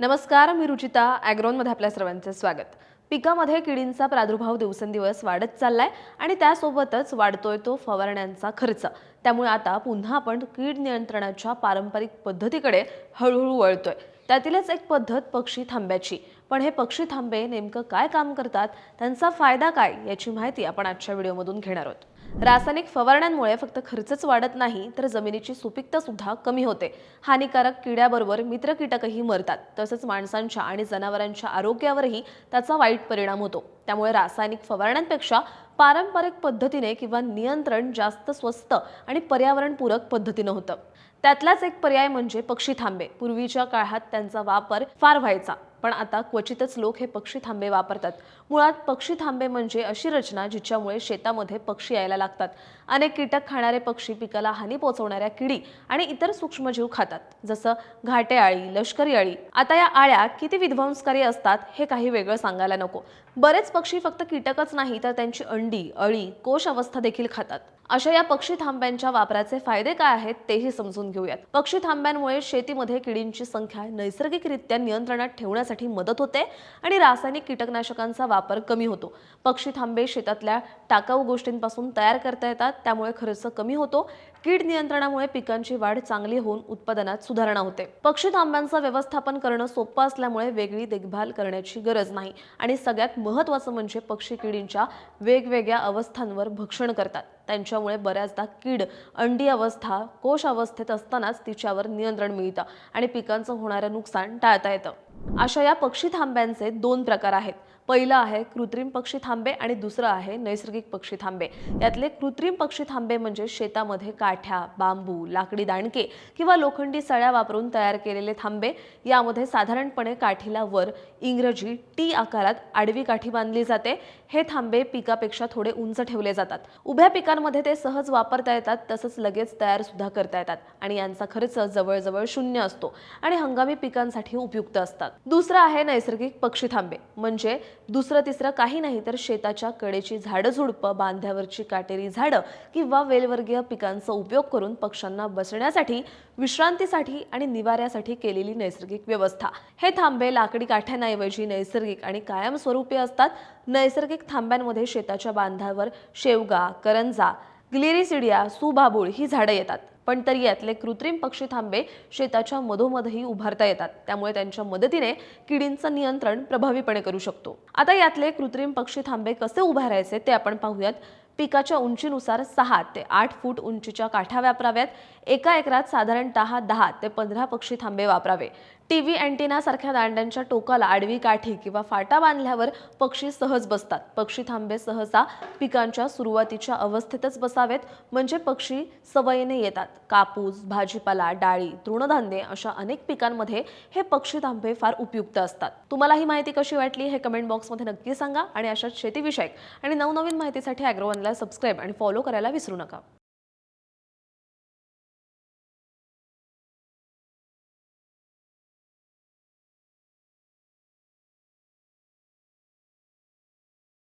नमस्कार, मी रुचिता. ॲग्रोनमध्ये आपल्या सर्वांचे स्वागत. पिकामध्ये किडींचा प्रादुर्भाव दिवसेंदिवस वाढत चाललाय आणि त्यासोबतच वाढतोय तो फवारण्यांचा खर्च. त्यामुळे आता पुन्हा आपण कीड नियंत्रणाच्या पारंपरिक पद्धतीकडे हळूहळू वळतोय. त्यातीलच एक पद्धत पक्षी थांब्याची. पण हे पक्षी थांबे नेमकं काय काम करतात, त्यांचा फायदा काय, याची माहिती आपण आजच्या व्हिडिओमधून घेणार आहोत. रासायनिक फवारण्यांमुळे फक्त खर्चच वाढत नाही, तर जमिनीची सुपीकता सुद्धा कमी होते. हानिकारक किड्याबरोबर मित्र कीटकही मरतात. तसंच माणसांच्या आणि जनावरांच्या आरोग्यावरही त्याचा वाईट परिणाम होतो. त्यामुळे रासायनिक फवारण्यांपेक्षा पारंपरिक पद्धतीने किंवा नियंत्रण जास्त स्वस्त आणि पर्यावरणपूरक पद्धतीने होतं. त्यातलाच एक पर्याय म्हणजे पक्षी थांबे. पूर्वीच्या काळात त्यांचा वापर फार व्हायचा, पण आता क्वचितच लोक हे पक्षी थांबे वापरतात. मुळात पक्षी थांबे म्हणजे अशी रचना जिच्यामुळे शेतामध्ये पक्षी यायला लागतात. अनेक कीटक खाणारे पक्षी पिकाला हानी पोहोचवणाऱ्या किडी आणि इतर सूक्ष्मजीव खातात, जसं घाटे अळी, लष्करी अळी. आता या आळ्या किती विध्वंसकारी असतात हे काही वेगळं सांगायला नको. बरेच पक्षी फक्त कीटकच नाही, तर त्यांची अंडी, अळी, कोश अवस्था देखील खातात. अशा या पक्षी थांब्यांच्या वापराचे फायदे काय आहेत तेही समजून घेऊयात. पक्षी थांब्यांमुळे शेतीमध्ये किडींची संख्या नैसर्गिकरित्या नियंत्रणात ठेवण्यासाठी मदत होते आणि रासायनिक कीटकनाशकांचा वापर कमी होतो. पक्षी थांबे शेतातल्या टाकाऊ गोष्टींपासून तयार करता येतात, त्यामुळे खर्च कमी होतो. कीड नियंत्रणामुळे पिकांची वाढ चांगली होऊन उत्पादनात सुधारणा होते. पक्षी थांब्यांचं व्यवस्थापन करणं सोपं असल्यामुळे वेगळी देखभाल करण्याची गरज नाही आणि सगळ्यात महत्त्वाचं म्हणजे पक्षी किडींच्या वेगवेगळ्या अवस्थांवर भक्षण करतात. त्यांच्यामुळे बऱ्याचदा कीड अंडी अवस्था, कोश अवस्थेत असतानाच तिच्यावर नियंत्रण मिळतं आणि पिकांचं होणारं नुकसान टाळता येतं. अशा या पक्षी थांब्यांचे दोन प्रकार आहेत. पहिलं आहे कृत्रिम पक्षी थांबे आणि दुसरं आहे नैसर्गिक पक्षी थांबे. यातले कृत्रिम पक्षी थांबे म्हणजे शेतामध्ये काठ्या, बांबू, लाकडी दांडके किंवा लोखंडी सळ्या वापरून तयार केलेले थांबे. यामध्ये साधारणपणे काठीला वर इंग्रजी टी आकारात आडवी काठी बांधली जाते. हे थांबे पिकापेक्षा थोडे उंच ठेवले जातात. उभ्या पिकांमध्ये ते सहज वापरता येतात, तसंच लगेच तयार सुद्धा करता येतात आणि यांचा खर्च जवळजवळ शून्य असतो आणि हंगामी पिकांसाठी उपयुक्त असतात. दुसरं आहे नैसर्गिक पक्षी थांबे. म्हणजे दुसरं तिसरं काही नाही, तर शेताच्या कडेची झाडं झुडपं, बांध्यावरची काटेरी झाडं किंवा वेलवर्गीय पिकांचा उपयोग करून पक्ष्यांना बसण्यासाठी, विश्रांतीसाठी आणि निवाऱ्यासाठी केलेली नैसर्गिक व्यवस्था. हे थांबे लाकडी काठ्यांऐवजी नैसर्गिक आणि कायमस्वरूपी असतात. नैसर्गिक थांब्यांमध्ये शेताच्या बांधावर शेवगा, करंजा, ग्लिरिसिडिया, सुबाबूळ ही झाडं येतात. पण तरी यातले कृत्रिम पक्षी थांबे शेताच्या मधोमधही उभारता येतात. त्यामुळे त्यांच्या मदतीने किडींचं नियंत्रण प्रभावीपणे करू शकतो. आता यातले कृत्रिम पक्षी थांबे कसे उभारायचे ते आपण पाहूयात. पिकाच्या उंचीनुसार 6 ते 8 फूट उंचीच्या काठ्या वापराव्यात. एका एकरात साधारणतः 10 ते 15 पक्षी थांबे वापरावे. टीव्ही अँटेना सारख्या दांड्यांच्या टोकाला आडवी काठी किंवा फाटा बांधल्यावर पक्षी सहज बसतात. पक्षी थांबे सहसा पिकांच्या सुरुवातीच्या अवस्थेतच बसावेत, म्हणजे पक्षी सवयीने येतात. कापूस, भाजीपाला, डाळी, तृणधान्ये अशा अनेक पिकांमध्ये हे पक्षी थांबे फार उपयुक्त असतात. तुम्हाला ही माहिती कशी वाटली हे कमेंट बॉक्समध्ये नक्की सांगा आणि अशाच शेतीविषयक आणि नवनवीन माहितीसाठी ॲग्रोवनला सबस्क्राईब आणि फॉलो करायला विसरू नका.